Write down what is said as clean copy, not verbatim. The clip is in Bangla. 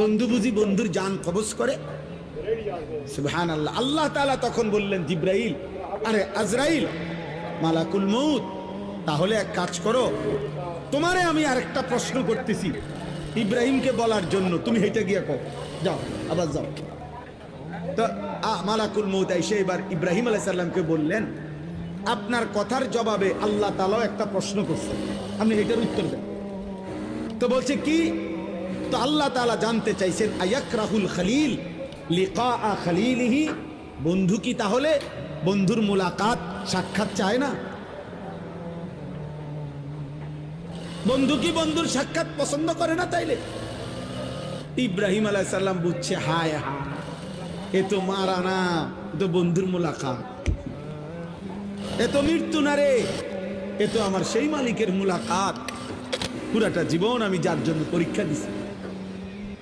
বন্ধু বুঝি বন্ধুর জান কবজ করে? সুবহানাল্লাহ। আল্লাহ তাআলা তখন বললেন জিব্রাইল, আরে আজরাইল, মালাকুল মউত, তাহলে এক কাজ করো, তোমারে আমি আরেকটা প্রশ্ন করতেছি ইব্রাহিমকে বলার জন্য, তুমি হেঁটে গিয়ে কও, যাও, আবার যাও। তো মালাকুল মউত এসে এবার ইব্রাহিম আলাইহিস সালামকে বললেন, আপনার কথার জবাবে আল্লাহ তাআলাও একটা প্রশ্ন করছে, আপনি এটার উত্তর দেন। তো বলছে কি? তো আল্লাহ তাআলা জানতে চাইছেন, আয়াকরাহুল খলিল লিকা খলিলিহি, বন্ধু কি তাহলে বন্ধুর মুলাকাত সাক্ষাৎ চায় না? বন্ধু কি বন্ধুর সাক্ষাৎ পছন্দ করে না? তাইলে ইব্রাহিম আলাইহিস সালাম বুঝছে, হায় হায়, এ তো মারা না, এ তো বন্ধুর মুলাকাত, এ তো মৃত্যু না রে, এ তো আমার সেই মালিকের মুলাকাত, পুরাটা জীবন আমি যার জন্য পরীক্ষা দিছি।